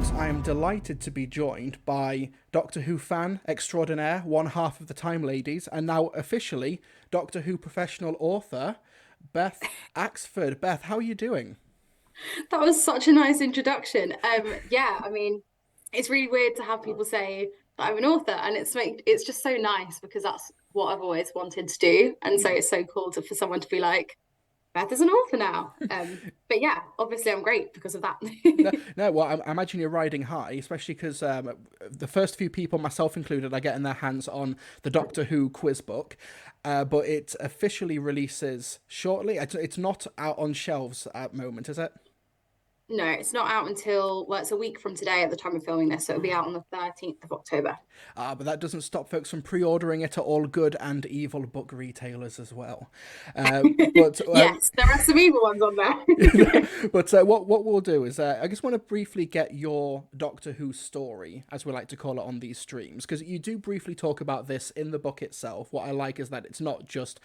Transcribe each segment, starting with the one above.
folks, I am delighted to be joined by Doctor Who fan extraordinaire, one half of the Time Ladies, and now officially Doctor Who professional author, Beth Axford. Beth, how are you doing? That was such a nice introduction. Yeah, I mean, it's really weird to have people say that I'm an author, and it's just so nice because that's what I've always wanted to do, and so it's so cool for someone to be like, Beth is an author now. But yeah, obviously I'm great because of that. No, no. Well, I imagine you're riding high, especially because the first few people, myself included, are getting their hands on the Doctor Who quiz book, but it officially releases shortly. It's not out on shelves at the moment, is it? No, it's not out until, well, it's a week from today at the time of filming this, so it'll be out on the 13th of October. But that doesn't stop folks from pre-ordering it at all good and evil book retailers as well. Uh, but Yes, there are some evil ones on there. what we'll do is I just want to briefly get your Doctor Who story, as we like to call it on these streams, because you do briefly talk about this in the book itself. What I like is that it's not just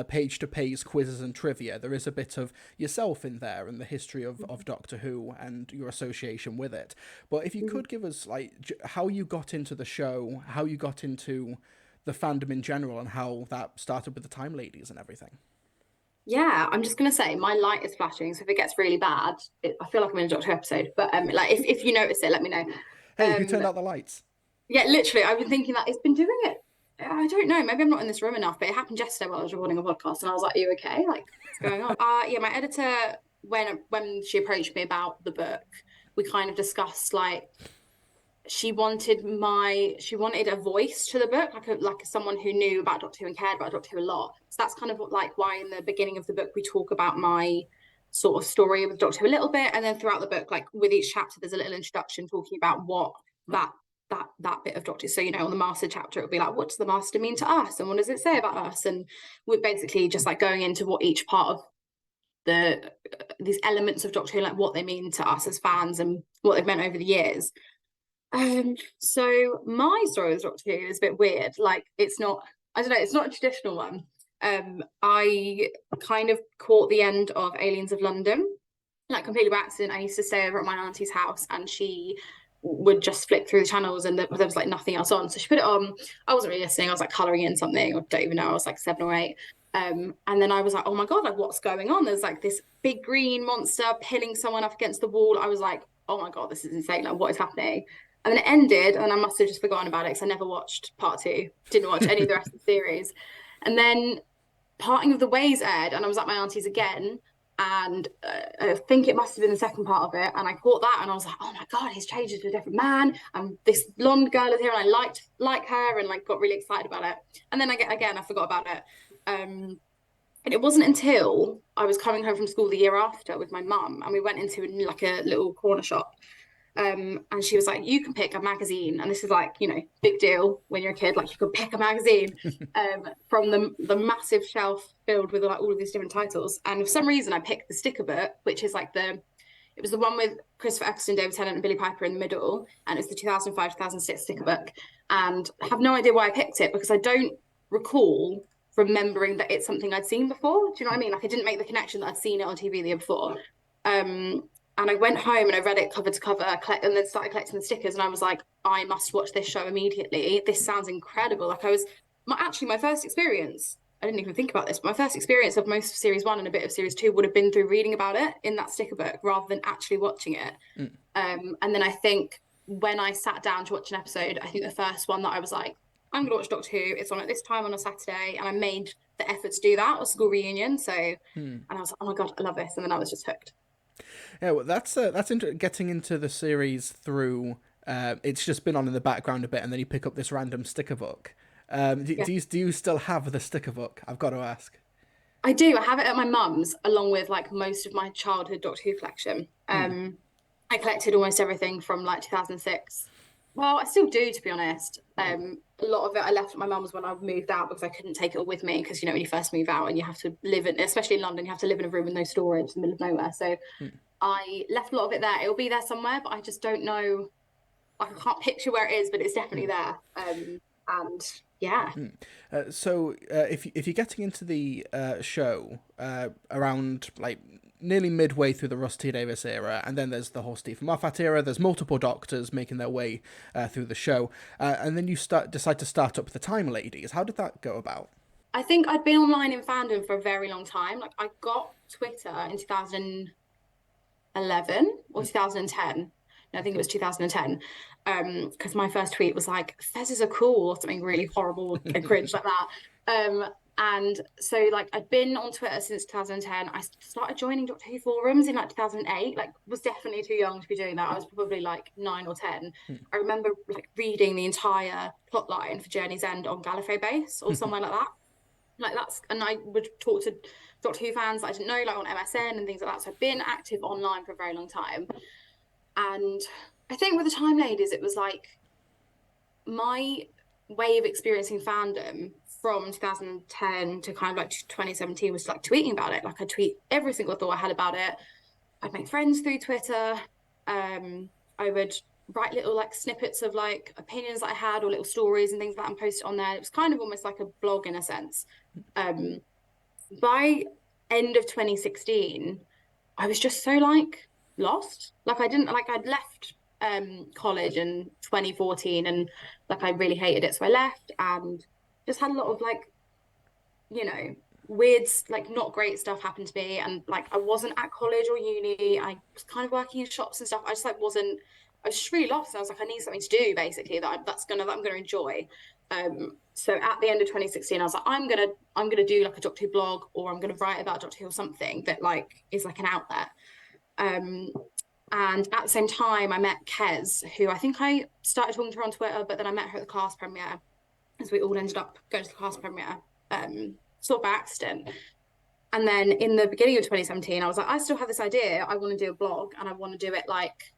page to page quizzes and trivia. There is a bit of yourself in there and the history of Doctor Who and your association with it. But if you could give us like how you got into the show, how you got into the fandom in general, and how that started with the Time Ladies and everything. Yeah, I'm just gonna say my light is flashing, so if it gets really bad, I feel like I'm in a Doctor Who episode. But like if you notice it, let me know. Hey, who Um, turned out the lights? yeah, literally, I've been thinking that it's been doing it. I don't know. Maybe I'm not in this room enough, but it happened yesterday while I was recording a podcast, and I was like, "Are you okay? Like, what's going on?" Yeah, my editor, when she approached me about the book, we kind of discussed like she wanted a voice to the book, like someone who knew about Doctor Who and cared about Doctor Who a lot. So that's kind of like why in the beginning of the book we talk about my sort of story with Doctor Who a little bit, and then throughout the book, like with each chapter, there's a little introduction talking about what that that bit of Doctor. So on the Master chapter, it'll be like, what does the Master mean to us, and what does it say about us? And we're basically just like going into what each part of the these elements of Doctor Who, like what they mean to us as fans and what they've meant over the years. So my story with Doctor Who is a bit weird. Like it's not, I don't know, it's not a traditional one. I kind of caught the end of Aliens of London, like completely by accident. I used to stay over at my auntie's house, and she would just flick through the channels, and there was like nothing else on. So she put it on. I wasn't really listening. I was like colouring in something, or don't even know. I was like 7 or 8. And then I was like, oh my God, like what's going on? There's like this big green monster pinning someone up against the wall. I was like, oh my God, this is insane. Like, what is happening? And then it ended, and I must have just forgotten about it because I never watched part two, didn't watch any of the rest of the series. And then Parting of the Ways aired, and I was at my auntie's again. And I think it must have been the second part of it. And I caught that, and I was like, "Oh my God, he's changed into a different man." And this blonde girl is here, and I liked like her, and like got really excited about it. And then I forgot about it. Um, and it wasn't until I was coming home from school the year after with my mum, and we went into like a little corner shop, and she was like, "You can pick a magazine," and this is like, big deal when you're a kid. Like you could pick a magazine from the massive shelf filled with like all of these different titles. And for some reason, I picked the sticker book, which is like it was the one with Christopher Eccleston, David Tennant, and Billy Piper in the middle, and it's the 2005-2006 sticker book. And I have no idea why I picked it because I don't recall remembering that it's something I'd seen before. Do you know what I mean? Like I didn't make the connection that I'd seen it on TV the year before. And I went home and I read it cover to cover, and then started collecting the stickers. And I was like, I must watch this show immediately. This sounds incredible. Like actually my first experience. I didn't even think about this, but my first experience of most of series one and a bit of series two would have been through reading about it in that sticker book rather than actually watching it. Mm. And then I think when I sat down to watch an episode, I think the first one that I was like, I'm going to watch Doctor Who. It's on at this time on a Saturday, and I made the effort to do that. Was school reunion, and I was like, oh my God, I love this, and then I was just hooked. Yeah, well, that's getting into the series through. It's just been on in the background a bit, and then you pick up this random sticker book. Yeah. Do you still have the sticker book? I've got to ask. I do. I have it at my mum's, along with like most of my childhood Doctor Who collection. Hmm. I collected almost everything from like 2006. Well, I still do, to be honest. A lot of it I left at my mum's when I moved out because I couldn't take it all with me. Because when you first move out and you have to live in, especially in London, you have to live in a room with no storage in the middle of nowhere. So Hmm. I left a lot of it there. It'll be there somewhere, but I just don't know. Like, I can't picture where it is, but it's definitely Hmm. there. And yeah. So if you're getting into the show around like nearly midway through the Russ T Davies era, and then there's the whole Stephen Moffat era. There's multiple Doctors making their way through the show, and then you decide to start up the Time Ladies. How did that go about? I think I'd been online in fandom for a very long time. Like I got Twitter in 2011 or 2010. No, I think it was 2010. Because my first tweet was like, fezzes are cool, or something really horrible and cringe like that. And so like I'd been on Twitter since 2010. I started joining Doctor Who forums in like 2008. Like was definitely too young to be doing that. I was probably like 9 or 10. I remember like reading the entire plotline for Journey's End on Gallifrey Base or somewhere like that. Like that's, and I would talk to Doctor Who fans that I didn't know, like on MSN and things like that. So I've been active online for a very long time. And I think with the Time Ladies, it was like my way of experiencing fandom from 2010 to kind of like 2017 was like tweeting about it. Like I tweet every single thought I had about it. I'd make friends through Twitter. I would write little like snippets of like opinions that I had or little stories and things like that and post it on there. It was kind of almost like a blog in a sense. By end of 2016, I was just so like lost. Like I didn't like I'd left college in 2014 and like I really hated it. So I left and just had a lot of like, you know, weird, like not great stuff happened to me. And like I wasn't at college or uni. I was kind of working in shops and stuff. I just like wasn't, I was just really lost. And I was like, I need something to do basically that I'm gonna enjoy. So at the end of 2016, I was like, I'm gonna do like a Doctor Who blog, or I'm gonna write about Doctor Who or something that like is like an outlet. And at the same time, I met Kez, who I think I started talking to her on Twitter, but then I met her at the cast premiere, as we all ended up going to the cast premiere, sort of by accident. And then in the beginning of 2017, I was like, I still have this idea. I want to do a blog, and I want to do it like,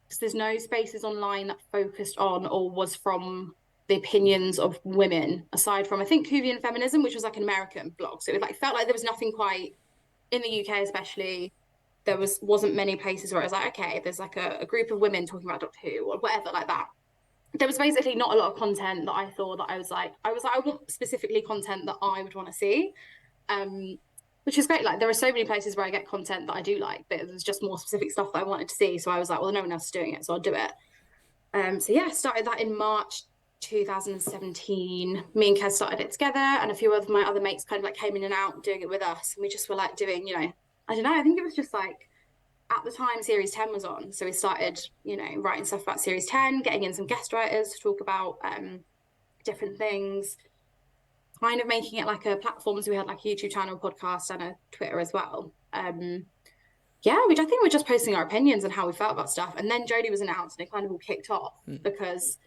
because there's no spaces online that focused on or was from the opinions of women, aside from I think Whovian Feminism, which was like an American blog. So it like felt like there was nothing quite in the UK, especially. There wasn't many places where I was like, okay, there's like a group of women talking about Doctor Who or whatever like that. There was basically not a lot of content that I thought that I want specifically content that I would want to see. Which is great. Like there are so many places where I get content that I do like, but there's just more specific stuff that I wanted to see. So I was like, well, no one else is doing it, so I'll do it. So yeah, started that in March 2017. Me and Kez started it together, and a few of my other mates kind of like came in and out doing it with us. And we just were like doing, you know, I don't know, I think it was just like at the time Series 10 was on. So we started, you know, writing stuff about Series 10, getting in some guest writers to talk about different things, kind of making it like a platform. So we had like a YouTube channel, podcast, and a Twitter as well. Yeah, I think we're just posting our opinions and how we felt about stuff. And then Jodie was announced, and it kind of all kicked off because,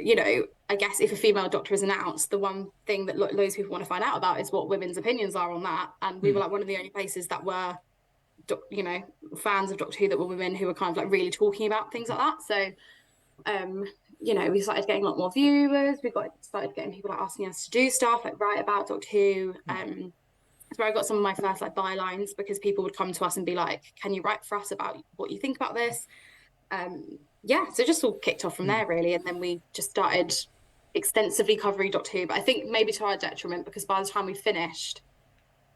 you know, I guess if a female doctor is announced, the one thing that loads of people want to find out about is what women's opinions are on that. And we were like one of the only places that were, you know, fans of Doctor Who that were women who were kind of like really talking about things like that. So, you know, we started getting a lot more viewers. Started getting people like asking us to do stuff, like write about Doctor Who. That's where I got some of my first like bylines, because people would come to us and be like, can you write for us about what you think about this? Yeah, so it just all kicked off from there really. And then we just started extensively covering Doctor Who, but I think maybe to our detriment, because by the time we finished,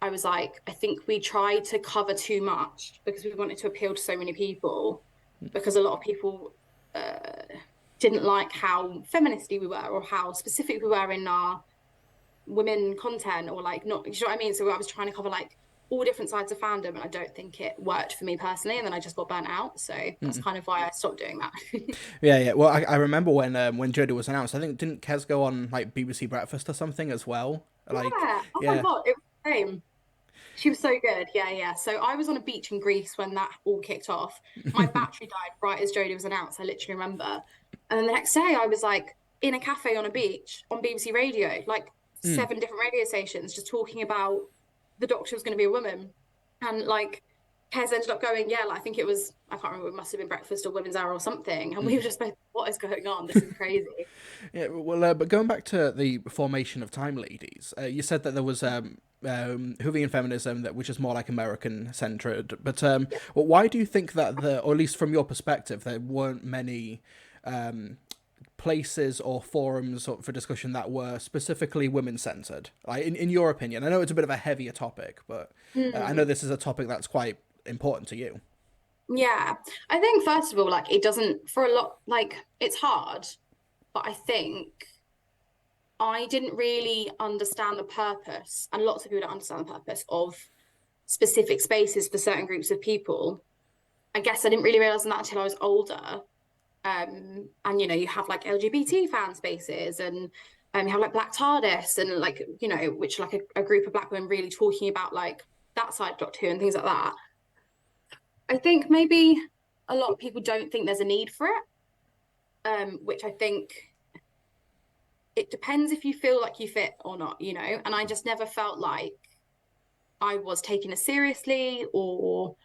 I was like, I think we tried to cover too much because we wanted to appeal to so many people, because a lot of people didn't like how feministy we were, or how specific we were in our women content, or like not, you know what I mean? So I was trying to cover like all different sides of fandom, and I don't think it worked for me personally, and then I just got burnt out. So that's kind of why I stopped doing that. Yeah. Well, I remember when Jodie was announced, I think didn't Kez go on like BBC Breakfast or something as well? Like, Yeah. Oh my yeah. God, it was the same. She was so good. Yeah. So I was on a beach in Greece when that all kicked off. My battery died right as Jodie was announced. I literally remember. And then the next day I was like in a cafe on a beach on BBC Radio, like 7 different radio stations, just talking about the Doctor was going to be a woman. And like Kez ended up going, yeah, like, I think it was, I can't remember, it must have been Breakfast or Women's Hour or something. And we were just like, what is going on? This is crazy. Yeah, well, but going back to the formation of Time Ladies, you said that there was Whovian feminism, which is more like American centered. But well, why do you think that or at least from your perspective, there weren't many places or forums for discussion that were specifically women-centered? Like, in your opinion, I know it's a bit of a heavier topic, but I know this is a topic that's quite important to you. Yeah, I think first of all, like it doesn't for a lot, like it's hard, but I think I didn't really understand the purpose, and lots of people don't understand the purpose of specific spaces for certain groups of people. I guess I didn't really realize that until I was older. And you know, you have like LGBT fan spaces, and you have like Black TARDIS, and like you know, which like a group of Black women really talking about like that side of Doctor Who and things like that. I think maybe a lot of people don't think there's a need for it, which I think it depends if you feel like you fit or not, you know. And I just never felt like I was taking it seriously, or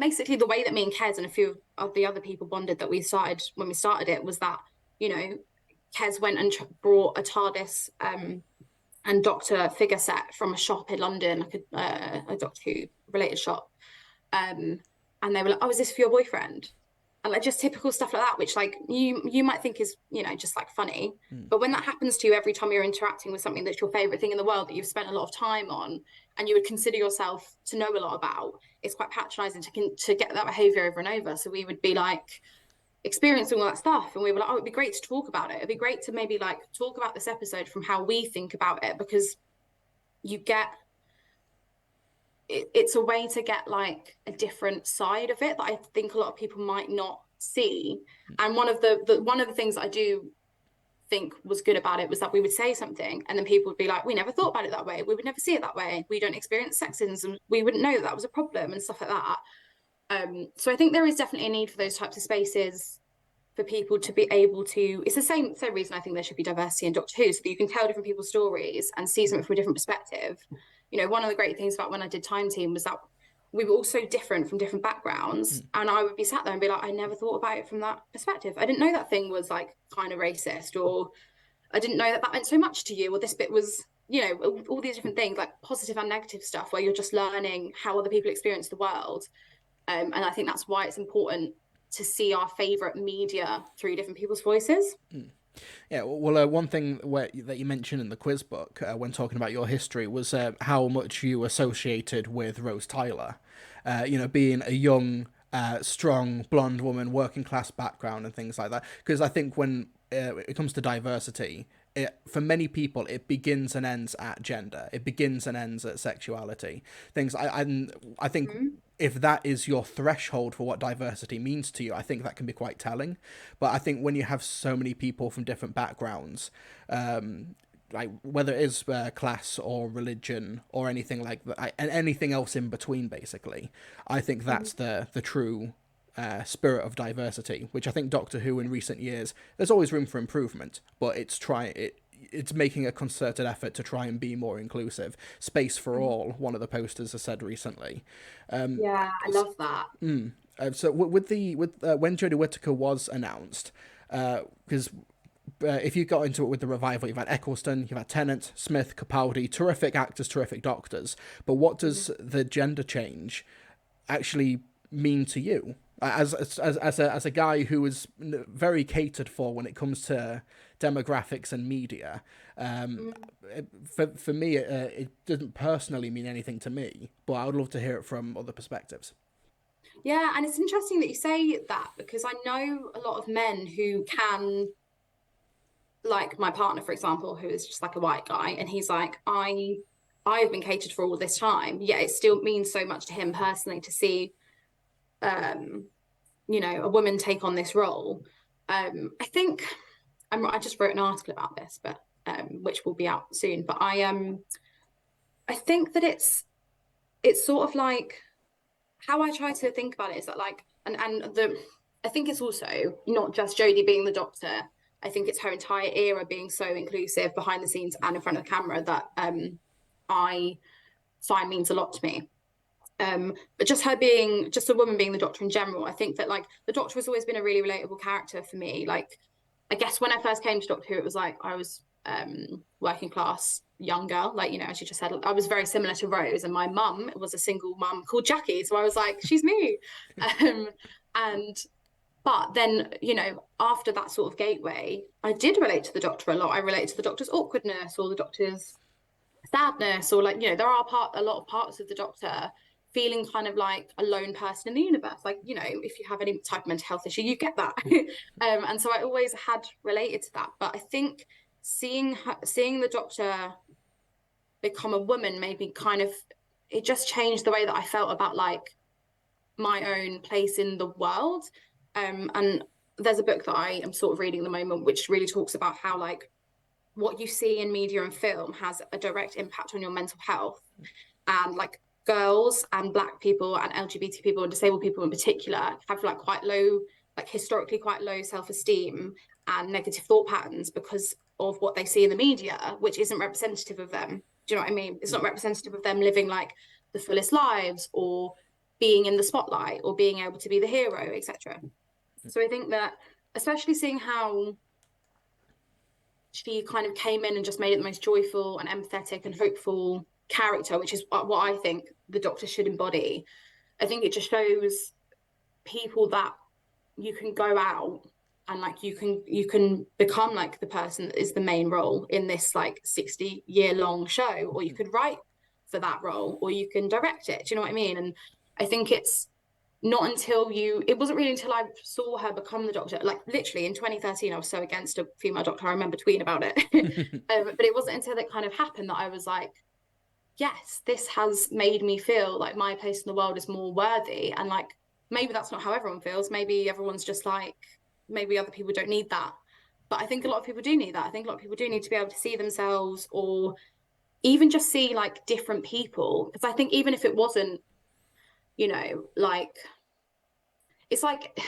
basically the way that me and Kez and a few of the other people bonded that we started when we started it was that, you know, Kez went and brought a TARDIS and Doctor figure set from a shop in London, like a Doctor Who related shop. And they were like, "Oh, is this for your boyfriend?" And like just typical stuff like that, which like you might think is, you know, just like funny. But when that happens to you every time you're interacting with something that's your favorite thing in the world that you've spent a lot of time on and you would consider yourself to know a lot about, it's quite patronizing to get that behavior over and over. So we would be like experiencing all that stuff and we were like, oh, it'd be great to talk about it. It'd be great to maybe like talk about this episode from how we think about it, because you get it's a way to get like a different side of it that I think a lot of people might not see. And one of the things that I do think was good about it was that we would say something and then people would be like, we never thought about it that way, we would never see it that way, we don't experience sexism, and we wouldn't know that that was a problem and stuff like that. So I think there is definitely a need for those types of spaces for people to be able to, it's the same reason I think there should be diversity in Doctor Who, so that you can tell different people's stories and see something from a different perspective. You know, one of the great things about when I did Time Team was that we were all so different from different backgrounds, and I would be sat there and be like, I never thought about it from that perspective. I didn't know that thing was like kind of racist, or I didn't know that that meant so much to you, or this bit was, you know, all these different things, like positive and negative stuff, where you're just learning how other people experience the world. And I think that's why it's important to see our favorite media through different people's voices. Yeah, well, one thing that you mentioned in the quiz book when talking about your history was how much you associated with Rose Tyler. You know, being a young, strong, blonde woman, working class background and things like that. Because I think when it comes to diversity, for many people, it begins and ends at gender. It begins and ends at sexuality. I think if that is your threshold for what diversity means to you, I think that can be quite telling. But I think when you have so many people from different backgrounds, like whether it is class or religion or anything like that, and anything else in between, basically, I think that's the true spirit of diversity, which I think Doctor Who in recent years, there's always room for improvement, but it's making a concerted effort to try and be more inclusive. Space for all, one of the posters has said recently. Yeah, I love that. So with when Jodie Whittaker was announced, because if you got into it with the revival, you've had Eccleston, you've had Tennant, Smith, Capaldi, terrific actors, terrific doctors. But what does the gender change actually mean to you? As a guy who is very catered for when it comes to demographics and media, for me, it doesn't personally mean anything to me, but I would love to hear it from other perspectives. Yeah, and it's interesting that you say that, because I know a lot of men who can, like my partner, for example, who is just like a white guy, and he's like, I've been catered for all this time. Yeah, it still means so much to him personally to see you know, a woman take on this role. I think I just wrote an article about this, but which will be out soon. But I think that it's sort of like how I try to think about it is that like and the I think it's also not just Jodie being the Doctor. I think it's her entire era being so inclusive behind the scenes and in front of the camera that I find means a lot to me. But just her being just a woman being the Doctor in general, I think that like the Doctor has always been a really relatable character for me. Like, I guess when I first came to Doctor Who, it was like I was working class young girl, like, you know, as you just said, I was very similar to Rose, and my mum was a single mum called Jackie, so I was like, she's me. And But then, after that sort of gateway, I did relate to the Doctor a lot. I related to the Doctor's awkwardness or the Doctor's sadness, or like, there are a lot of parts of the Doctor feeling kind of like a lone person in the universe. Like, if you have any type of mental health issue, you get that. And so I always had related to that. But I think seeing the Doctor become a woman made me kind of, it just changed the way that I felt about like my own place in the world. And there's a book that I am sort of reading at the moment, which really talks about how like what you see in media and film has a direct impact on your mental health. And like girls and Black people and LGBT people and disabled people in particular have like historically quite low self-esteem and negative thought patterns because of what they see in the media, which isn't representative of them. Do you know what I mean? It's not representative of them living like the fullest lives or being in the spotlight or being able to be the hero, etc. So I think that, especially seeing how she kind of came in and just made it the most joyful and empathetic and hopeful character, which is what I think the Doctor should embody. I think it just shows people that you can go out and like you can become like the person that is the main role in this like 60-year long show, or you could write for that role, or you can direct it. Do you know what I mean? And I think it wasn't really until I saw her become the Doctor, like literally in 2013, I was so against a female Doctor. I remember tweeting about it. But it wasn't until that kind of happened that I was like, yes, this has made me feel like my place in the world is more worthy. And like, maybe that's not how everyone feels. Maybe everyone's just like, maybe other people don't need that. But I think a lot of people do need that. I think a lot of people do need to be able to see themselves, or even just see like different people. Because I think even if it wasn't, like, it's like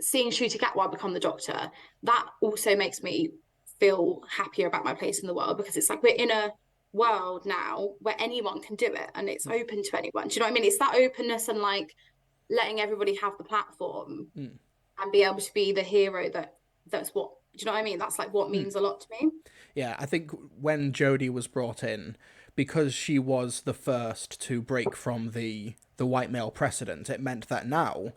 seeing Ncuti Gatwa become the Doctor, that also makes me feel happier about my place in the world, because it's like we're in a world now where anyone can do it and it's open to anyone. Do you know what I mean? It's that openness and like letting everybody have the platform and be able to be the hero that's what, do you know what I mean? That's like what means a lot to me. Yeah, I think when Jodie was brought in, because she was the first to break from the white male precedent, it meant that now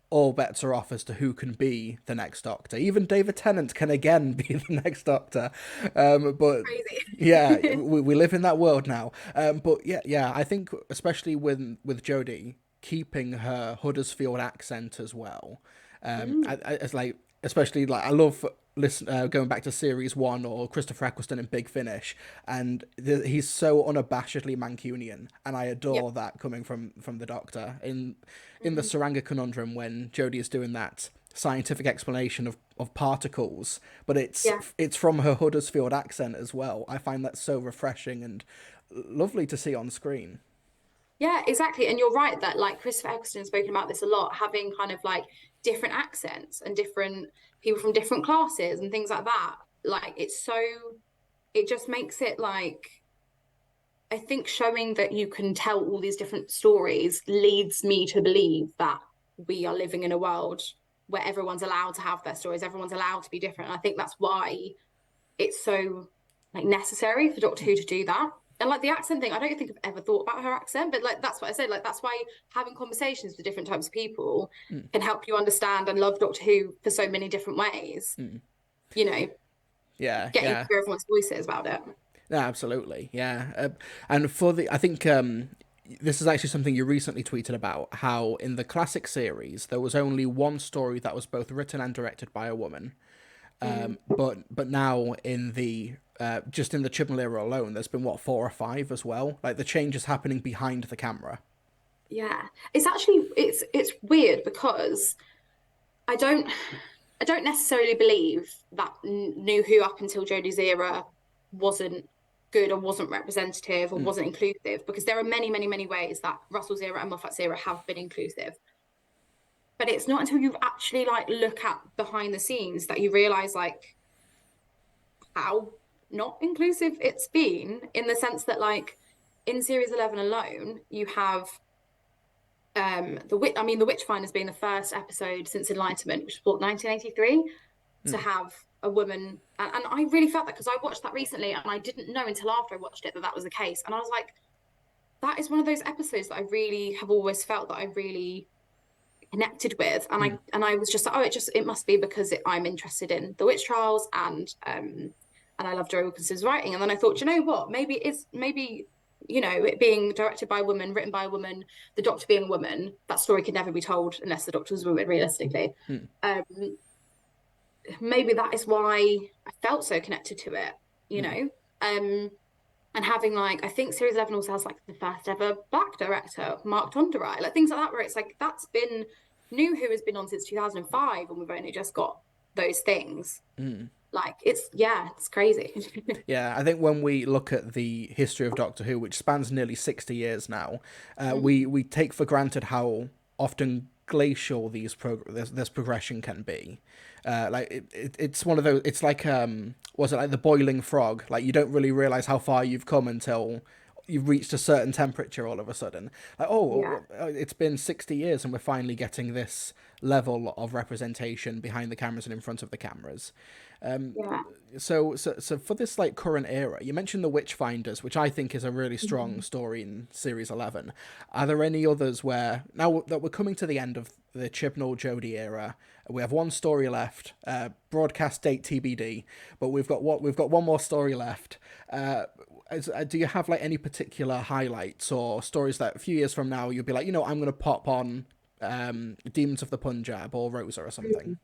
all bets are off as to who can be the next Doctor. Even David Tennant can again be the next Doctor. But Crazy. yeah, we live in that world now. But yeah, I think especially with Jodie keeping her Huddersfield accent as well. It's like, especially like I love going back to series 1 or Christopher Eccleston in Big Finish, and he's so unabashedly Mancunian, and I adore that coming from the Doctor in the Saranga Conundrum when Jodie is doing that scientific explanation of particles, but it's from her Huddersfield accent as well. I find that so refreshing and lovely to see on screen. Yeah, exactly. And you're right that like Christopher Eccleston has spoken about this a lot, having kind of like different accents and different people from different classes and things like that. Like it just makes it like, I think showing that you can tell all these different stories leads me to believe that we are living in a world where everyone's allowed to have their stories, everyone's allowed to be different. And I think that's why it's so like necessary for Doctor Who to do that. And like the accent thing, I don't think I've ever thought about her accent, but like that's what I said. Like that's why having conversations with different types of people can help you understand and love Doctor Who for so many different ways. Yeah, Getting yeah. to hear everyone's voices about it. Yeah, absolutely. Yeah. And I think this is actually something you recently tweeted about, how in the classic series there was only one story that was both written and directed by a woman. But now in the just in the Chibnall era alone, there's been 4 or 5 as well. Like the change is happening behind the camera. Yeah, it's weird because I don't necessarily believe that New Who up until Jodie's era wasn't good or wasn't representative or wasn't inclusive, because there are many, many, many ways that Russell's era and Moffat's era have been inclusive. But it's not until you actually like look at behind the scenes that you realize like how not inclusive it's been, in the sense that like in series 11 alone you have the Witchfinder's being the first episode since Enlightenment, which was 1983, to have a woman, and I really felt that because I watched that recently and I didn't know until after I watched it that was the case, and I was like, that is one of those episodes that I really have always felt that I really connected with, and Mm. I was just like, oh, it must be because I'm interested in the witch trials, and I love Joy Wilkinson's writing. And then I thought, you know what, maybe you know, it being directed by a woman, written by a woman, the Doctor being a woman, that story could never be told unless the Doctor was a woman, realistically. Mm. um Maybe that is why I felt so connected to it, you Mm. know. And having like, I think series 11 also has like the first ever black director, Mark Tonderai, like things like that, where it's like that's been New Who has been on since 2005, and we've only just got those things. Mm. Like it's crazy. Yeah, I think when we look at the history of Doctor Who, which spans nearly 60 years now, Mm. we take for granted how often glacial this progression can be. Like it's one of those. It's like was it like the boiling frog? Like you don't really realize how far you've come until you've reached a certain temperature all of a sudden. Like, Yeah, it's been 60 years and we're finally getting this level of representation behind the cameras and in front of the cameras. yeah. So for this like current era, you mentioned the Witchfinders, which I think is a really strong Mhm. story in series 11. Are there any others where now that we're coming to the end of the Chibnall Jodie era, we have one story left, broadcast date TBD, but we've got one more story left. Do you have like any particular highlights or stories that a few years from now you'll be like, you know, I'm going to pop on Demons of the Punjab or Rosa or something?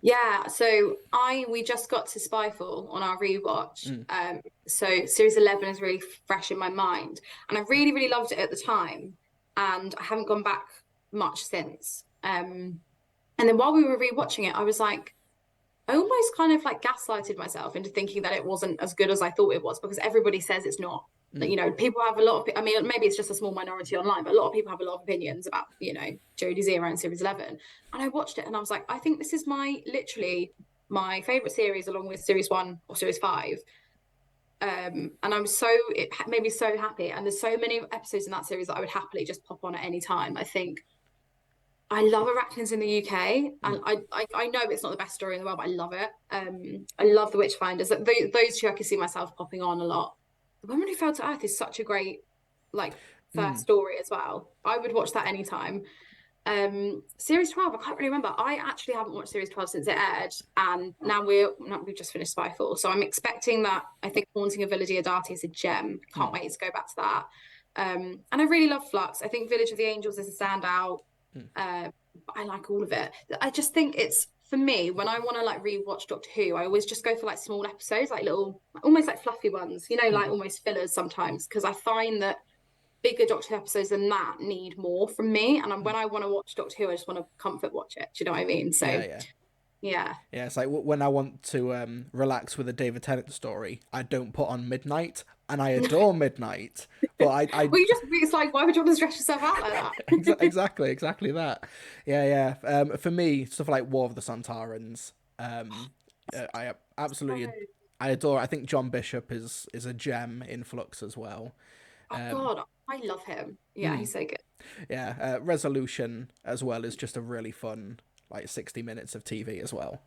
Yeah, so I we just got to Spyfall on our rewatch. Mm. So series 11 is really fresh in my mind, and I really, really loved it at the time, and I haven't gone back much since. And then while we were rewatching it, I was like, I almost kind of like gaslighted myself into thinking that it wasn't as good as I thought it was, because everybody says it's not. Like, Mm. you know, people have a lot of, I mean, maybe it's just a small minority online, but a lot of people have a lot of opinions about, you know, Jodie's era and series 11. And I watched it and I was like, I think this is literally my favorite series along with series 1 or series 5. And it made me so happy. And there's so many episodes in that series that I would happily just pop on at any time. I think I love Arachnids in the UK, and Mm. I know it's not the best story in the world, but I love it. I love the Witchfinders. Those two I could see myself popping on a lot. The Woman Who Fell to Earth is such a great like first Mm. story as well. I would watch that anytime. Series 12, I can't really remember. I actually haven't watched series 12 since it aired, and we've just finished Spyfall, so I'm expecting that. I think Haunting of Villa Diodati is a gem. Can't Mm. wait to go back to that. And I really love Flux. I think Village of the Angels is a standout. Mm. uh, I like all of it. I just think it's for me when I want to like rewatch Doctor Who, I always just go for like small episodes, like little, almost like fluffy ones, you know, like Mm. almost fillers sometimes, because I find that bigger Doctor Who episodes than that need more from me. And when Mm. I want to watch Doctor Who, I just want to comfort watch it. Do you know what I mean? So Yeah, yeah. yeah. Yeah, it's like when I want to relax with a David Tennant story, I don't put on Midnight, and I adore Midnight, but Well, it's like, why would you want to stress yourself out like that? exactly that. Yeah, yeah. For me, stuff like War of the Santarans, I absolutely I adore. I think John Bishop is a gem in Flux as well. Oh God, I love him. Yeah, Mm, he's so good. yeah, Resolution as well is just a really fun like 60 minutes of TV as well.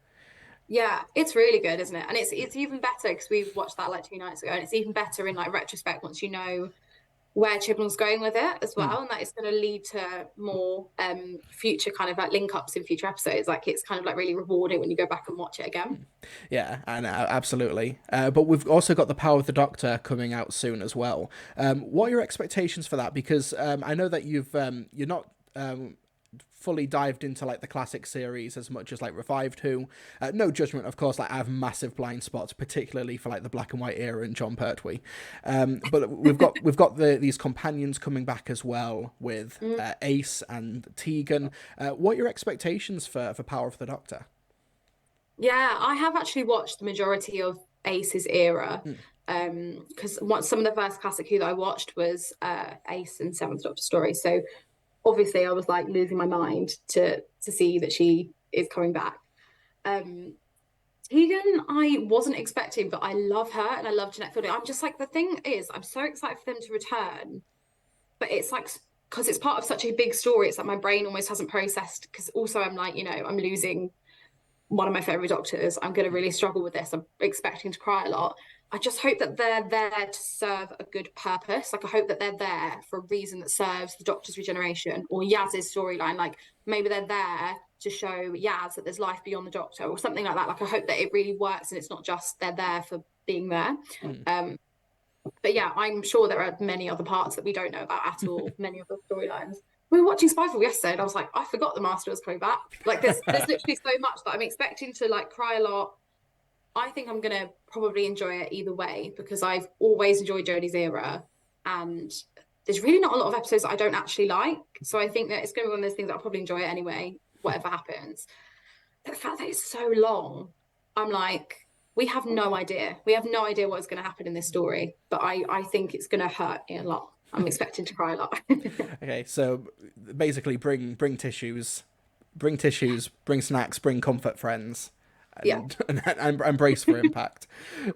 Yeah, it's really good, isn't it? And it's even better because we watched that like 2 nights ago, and it's even better in like retrospect once you know where Chibnall's going with it as Mm. well, and that it's going to lead to more future kind of like link ups in future episodes. Like it's kind of like really rewarding when you go back and watch it again. Yeah, and absolutely. But we've also got the Power of the Doctor coming out soon as well. What are your expectations for that? Because I know that you're not fully dived into like the classic series as much as like Revived Who. No judgment, of course. Like I have massive blind spots, particularly for like the black and white era and John Pertwee. But we've got these companions coming back as well with Mm. Ace and Tegan. What are your expectations for Power of the Doctor? Yeah, I have actually watched the majority of Ace's era. Mm. Because some of the first classic Who that I watched was Ace and Seventh Doctor story. So obviously I was like losing my mind to see that she is coming back. Um, Tegan, I wasn't expecting, but I love her and I love Jeanette Fielding. I'm just like, the thing is, I'm so excited for them to return, but it's like, because it's part of such a big story, it's like my brain almost hasn't processed. Because also, I'm like, you know, I'm losing one of my favorite doctors. I'm going to really struggle with this. I'm expecting to cry a lot. I just hope that they're there to serve a good purpose. Like, I hope that they're there for a reason that serves the Doctor's regeneration or Yaz's storyline. Like, maybe they're there to show Yaz that there's life beyond the Doctor or something like that. Like, I hope that it really works and it's not just they're there for being there. But yeah, I'm sure there are many other parts that we don't know about at all, many other storylines. We were watching Spyfall yesterday and I was like, I forgot the Master was coming back. Like, there's literally so much that I'm expecting to like cry a lot. I think I'm gonna probably enjoy it either way because I've always enjoyed Jodie's era, and there's really not a lot of episodes that I don't actually like. So I think that it's gonna be one of those things that I'll probably enjoy it anyway, whatever happens. But the fact that it's so long, I'm like, we have no idea. We have no idea what's gonna happen in this story, but I think it's gonna hurt a lot. I'm expecting to cry a lot. Okay, so basically, bring tissues, bring snacks, bring comfort, friends. And brace for impact.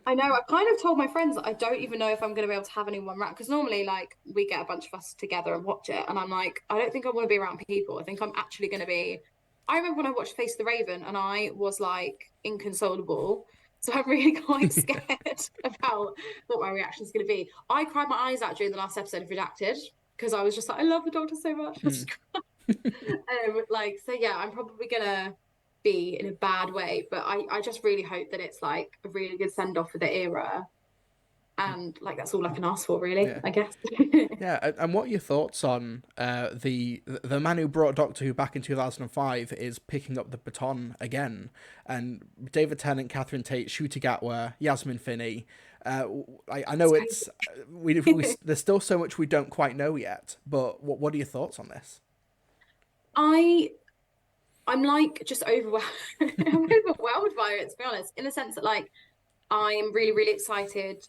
I know. I've kind of told my friends that I don't even know if I'm going to be able to have anyone around because normally, like, we get a bunch of us together and watch it, and I'm like, I don't think I want to be around people. I think I'm actually going to be. I remember when I watched Face of the Raven, and I was like inconsolable. So I'm really quite scared about what my reaction is going to be. I cried my eyes out during the last episode of Redacted because I was just like, I love the Doctor so much. Like, so yeah, I'm probably gonna be in a bad way, but I just really hope that it's like a really good send off for the era, and like that's all I can ask for, really. I guess. Yeah, and what are your thoughts on the man who brought Doctor Who back in 2005 is picking up the baton again, and David Tennant, Catherine Tate, Ncuti Gatwa, Yasmin Finney. I know there's still so much we don't quite know yet, but what are your thoughts on this? I'm like just overwhelmed. I'm overwhelmed by it, to be honest, in the sense that like I'm really, really excited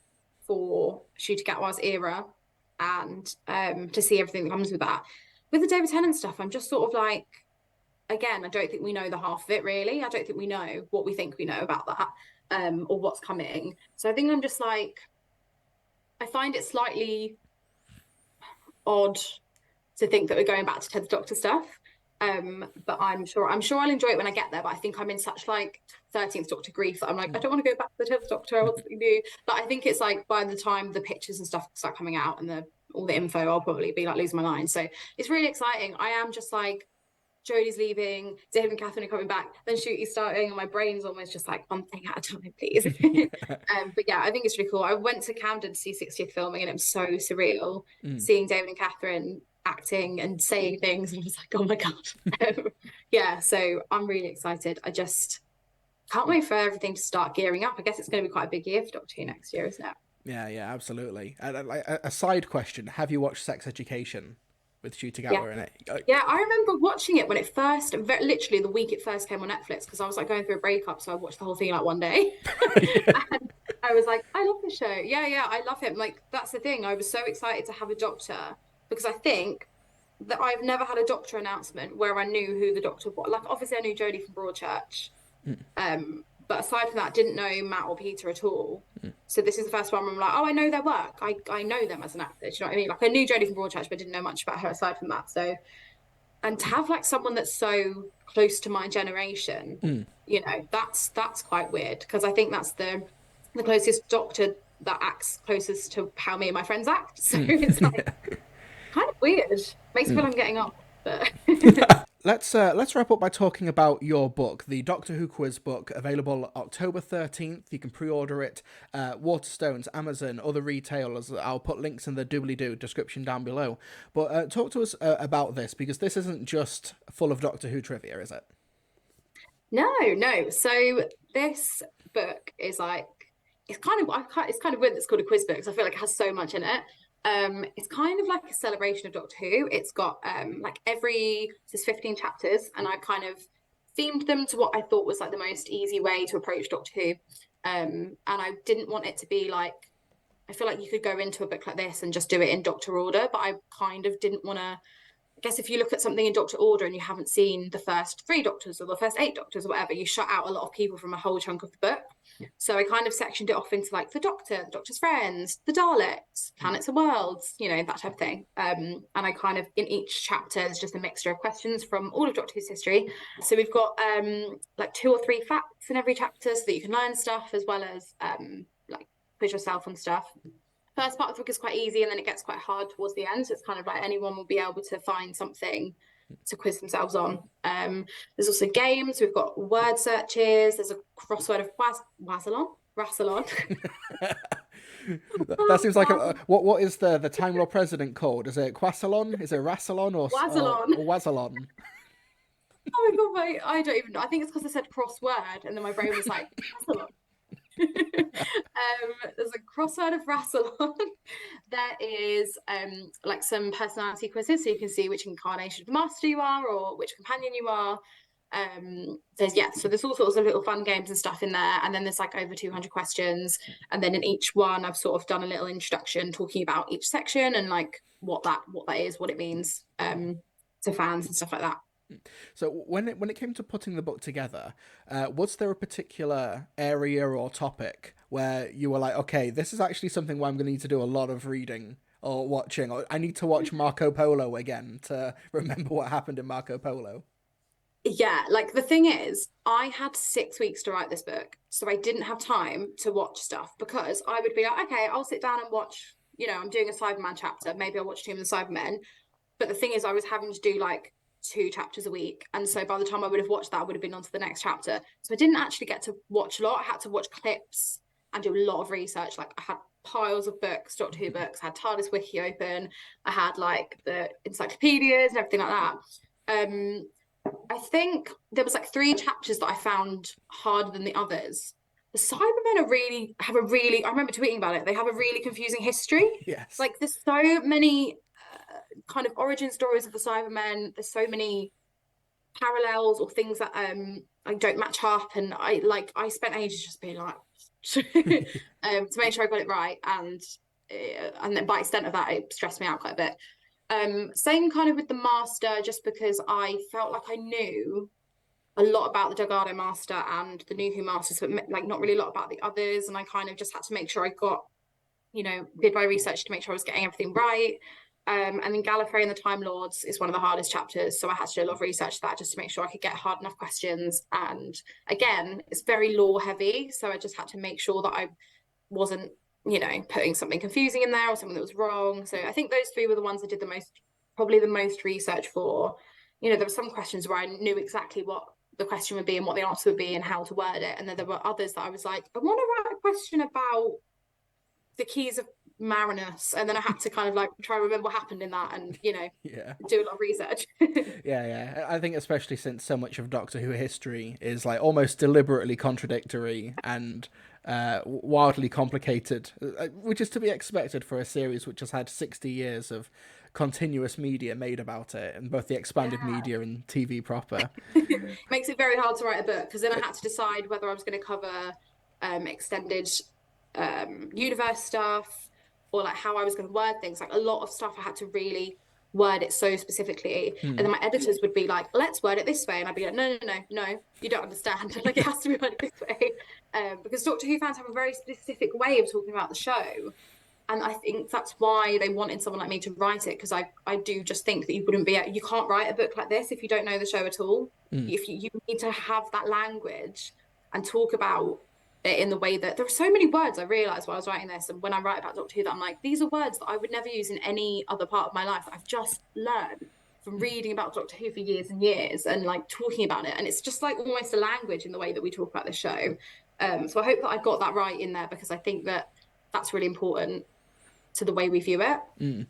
for Ncuti Gatwa's era and to see everything that comes with that. With the David Tennant stuff, I'm just sort of like, again, I don't think we know the half of it really. I don't think we know what we think we know about that, or what's coming. So I think I'm just like, I find it slightly odd to think that we're going back to Ted the Doctor stuff. But I'm sure I'll enjoy it when I get there. But I think I'm in such like 13th Doctor grief that I'm like, I don't want to go back to the 10th Doctor. I want something new. But I think it's like by the time the pictures and stuff start coming out and all the info, I'll probably be like losing my mind. So it's really exciting. I am just like, Jodie's leaving, David and Catherine are coming back, then Ncuti's starting, and my brain's almost just like one thing at a time, please. But yeah, I think it's really cool. I went to Camden to see 60th filming, and it was so surreal seeing David and Catherine acting and saying things, and I was like, oh my god. Yeah, so I'm really excited. I just can't wait for everything to start gearing up. I guess it's going to be quite a big year for Doctor Who next year, isn't it? Yeah, absolutely. A side question: have you watched Sex Education with Ncuti Gatwa in it? Yeah, I remember watching it when it first, literally the week it first came on Netflix, because I was like going through a breakup, so I watched the whole thing like one day. And I was like, I love the show. Yeah, I love him. Like, that's the thing. I was so excited to have a Doctor because I think that I've never had a Doctor announcement where I knew who the Doctor was. Like, obviously I knew Jodie from Broadchurch. But aside from that, didn't know Matt or Peter at all. So this is the first one where I'm like, oh, I know their work. I know them as an actor. Do you know what I mean? Like, I knew Jodie from Broadchurch, but didn't know much about her aside from that. So, and to have like someone that's so close to my generation, you know, that's quite weird, because I think that's the closest Doctor that acts closest to how me and my friends act. So it's like kind of weird. Makes me feel I'm getting old, but. Let's wrap up by talking about your book, the Doctor Who quiz book, available October 13th. You can pre-order it, Waterstones, Amazon, other retailers. I'll put links in the doobly-doo description down below. But talk to us about this, because this isn't just full of Doctor Who trivia, is it? No. So this book is like, it's kind of weird that it's called a quiz book, because I feel like it has so much in it. It's kind of like a celebration of Doctor Who. It's got there's 15 chapters, and I kind of themed them to what I thought was like the most easy way to approach Doctor Who. And I didn't want it to be like, I feel like you could go into a book like this and just do it in Doctor order, but I kind of didn't want to guess if you look at something in Doctor Order and you haven't seen the first 3 Doctors or the first 8 Doctors or whatever, you shut out a lot of people from a whole chunk of the book. So I kind of sectioned it off into like the Doctor, the Doctor's friends, the Daleks, planets and worlds, you know, that type of thing. And I kind of, in each chapter, is just a mixture of questions from all of Doctor Who's history. So we've got like 2 or 3 facts in every chapter so that you can learn stuff, as well as like quiz yourself on stuff. First part of the book is quite easy, and then it gets quite hard towards the end. So it's kind of like anyone will be able to find something to quiz themselves on. There's also games. We've got word searches. There's a crossword of Rassilon. That seems like what is the Time Lord President called? Is it Quassalon? Is it Rassilon or Wazalon? Oh my god, mate, I don't even know. I think it's because I said crossword, and then my brain was like Rassilon. There's a crossword of Rassilon. There is like some personality quizzes, so you can see which incarnation of the Master you are or which companion you are. So there's all sorts of little fun games and stuff in there, and then there's like over 200 questions, and then in each one I've sort of done a little introduction talking about each section and like what that is, what it means to fans and stuff like that. So when it came to putting the book together, was there a particular area or topic where you were like, okay, this is actually something where I'm going to need to do a lot of reading or watching, or I need to watch Marco Polo again to remember what happened in Marco Polo? Yeah, like the thing is, I had 6 weeks to write this book, so I didn't have time to watch stuff because I would be like, okay, I'll sit down and watch, you know, I'm doing a Cyberman chapter, maybe I'll watch Tomb of the Cybermen. But the thing is, I was having to do like 2 chapters a week. And so by the time I would have watched that, I would have been on to the next chapter. So I didn't actually get to watch a lot. I had to watch clips and do a lot of research. Like I had piles of books, Doctor Who books, I had TARDIS Wiki open, I had like the encyclopedias and everything like that. I think there was like 3 chapters that I found harder than the others. The Cybermen I remember tweeting about it. They have a really confusing history. Yes. Like there's so many kind of origin stories of the Cybermen. There's so many parallels or things that like don't match up, and I spent ages just being like to make sure I got it right, and then by extent of that, it stressed me out quite a bit. Same kind of with the Master, just because I felt like I knew a lot about the Delgado Master and the New Who Masters, but like not really a lot about the others, and I kind of just had to make sure I got, you know, did my research to make sure I was getting everything right. And then Gallifrey and the Time Lords is one of the hardest chapters, so I had to do a lot of research to that just to make sure I could get hard enough questions. And again, it's very lore heavy, so I just had to make sure that I wasn't, you know, putting something confusing in there or something that was wrong. So I think those 3 were the ones I did probably the most research for. You know, there were some questions where I knew exactly what the question would be and what the answer would be and how to word it, and then there were others that I was like, I want to write a question about the keys of Marinus, and then I had to kind of like try to remember what happened in that, and you know, do a lot of research. Yeah. I think especially since so much of Doctor Who history is like almost deliberately contradictory and wildly complicated, which is to be expected for a series which has had 60 years of continuous media made about it, and both the expanded media and TV proper. Makes it very hard to write a book, because then I had to decide whether I was going to cover extended universe stuff, or like how I was going to word things. Like a lot of stuff I had to really word it so specifically, and then my editors would be like, let's word it this way, and I'd be like, no, you don't understand. Like it has to be worded this way, because Doctor Who fans have a very specific way of talking about the show, and I think that's why they wanted someone like me to write it, because I do just think that you can't write a book like this if you don't know the show at all. If you need to have that language and talk about it in the way that there are so many words I realized while I was writing this, and when I write about Doctor Who, that I'm like, these are words that I would never use in any other part of my life that I've just learned from reading about Doctor Who for years and years and like talking about it, and it's just like almost a language in the way that we talk about the show. So I hope that I got that right in there, because I think that that's really important to the way we view it.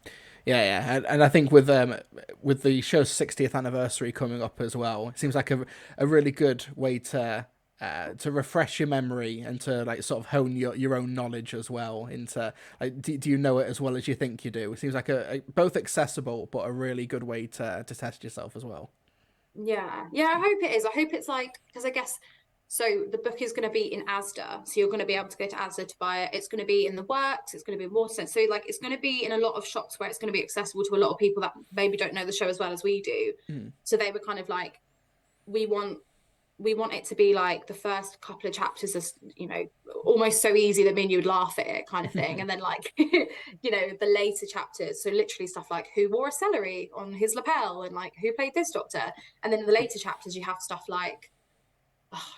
Yeah, and I think with the show's 60th anniversary coming up as well, it seems like a really good way to refresh your memory and to like sort of hone your own knowledge as well into like, do you know it as well as you think you do? It seems like a both accessible but a really good way to test yourself as well. Yeah, I hope it is. I hope it's like, because I guess So the book is going to be in Asda. So you're going to be able to go to Asda to buy it. It's going to be in the works. It's going to be in Waterstones. So like it's going to be in a lot of shops where it's going to be accessible to a lot of people that maybe don't know the show as well as we do. So they were kind of like, we want it to be like the first couple of chapters is, you know, almost so easy that me and you would laugh at it kind of thing. And then like, you know, the later chapters, so literally stuff like who wore a celery on his lapel and like who played this doctor. And then in the later chapters, you have stuff like,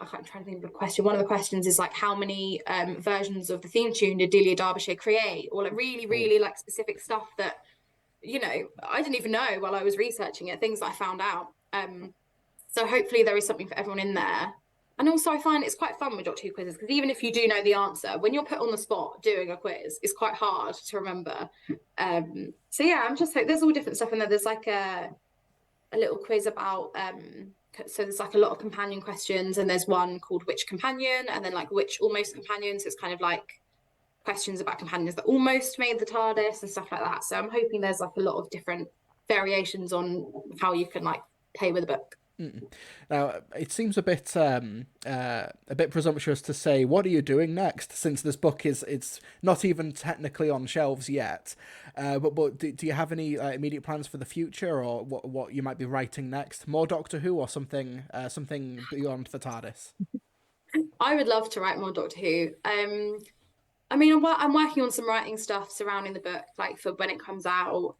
I'm trying to think of a question. One of the questions is like, how many versions of the theme tune did Delia Derbyshire create? Or like really, really like specific stuff that, you know, I didn't even know while I was researching it, things that I found out. So hopefully there is something for everyone in there. And also I find it's quite fun with Doctor Who quizzes, because even if you do know the answer, when you're put on the spot doing a quiz, it's quite hard to remember. So yeah, I'm just like, there's all different stuff in there. There's like a little quiz about so there's like a lot of companion questions, and there's one called which companion, and then like which almost companion. So it's kind of like questions about companions that almost made the TARDIS and stuff like that. So I'm hoping there's like a lot of different variations on how you can like play with a book. Now, it seems a bit presumptuous to say, what are you doing next? Since this book it's not even technically on shelves yet. But do you have any immediate plans for the future, or what you might be writing next? More Doctor Who, or something beyond the TARDIS? I would love to write more Doctor Who. I mean, I'm working on some writing stuff surrounding the book, like for when it comes out.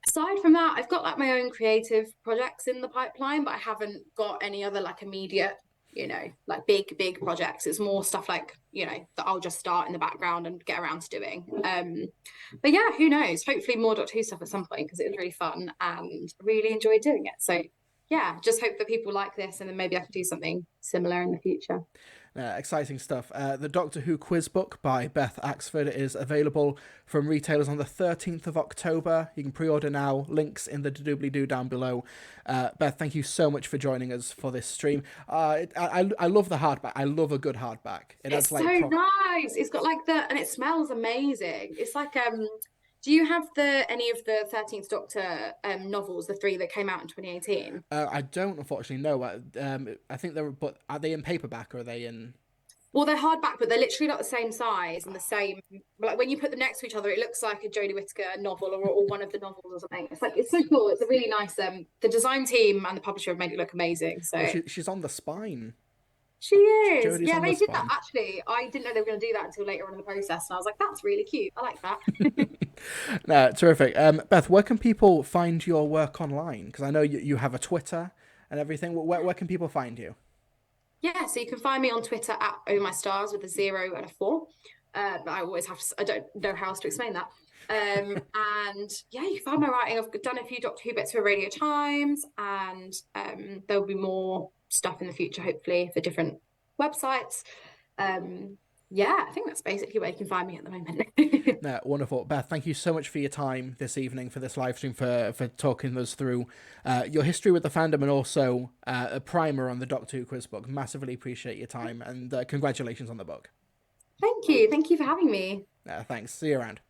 Aside from that, I've got like my own creative projects in the pipeline, but I haven't got any other like immediate, you know, like big projects. It's more stuff like, you know, that I'll just start in the background and get around to doing. But yeah, who knows? Hopefully more Doctor Who stuff at some point, because it was really fun and really enjoyed doing it. So yeah, just hope that people like this, and then maybe I can do something similar in the future. Exciting stuff. The Doctor Who quiz book by Beth Axford is available from retailers on the 13th of October. You can pre-order now. Links in the doobly-doo down below. Beth, thank you so much for joining us for this stream. I love the hardback. I love a good hardback. It's so nice. It's got like and it smells amazing. It's like do you have any of the 13th Doctor novels, the 3 that came out in 2018? I don't, unfortunately, no. I think but are they in paperback, or are they in... Well, they're hardback, but they're literally not the same size and the same. Like when you put them next to each other, it looks like a Jodie Whittaker novel, or one of the novels or something. It's so cool. It's a really nice. The design team and the publisher have made it look amazing. So she's on the spine. She is. Jodie's yeah, they did that actually. I didn't know they were going to do that until later on in the process, and I was like, "That's really cute. I like that." No, terrific. Beth, where can people find your work online? Because I know you have a Twitter and everything. Where can people find you? Yeah, so you can find me on Twitter at ohmystars with a 0 and a 4. But I always have to. I don't know how else to explain that. And yeah, you can find my writing. I've done a few Doctor Who bits for Radio Times, and there'll be more stuff in the future, hopefully, for different websites. Yeah, I think that's basically where you can find me at the moment. No, wonderful. Beth, thank you so much for your time this evening, for this live stream, for talking us through your history with the fandom, and also a primer on the Doctor Who quiz book. Massively appreciate your time, and congratulations on the book. Thank you. Thank you for having me. Thanks. See you around.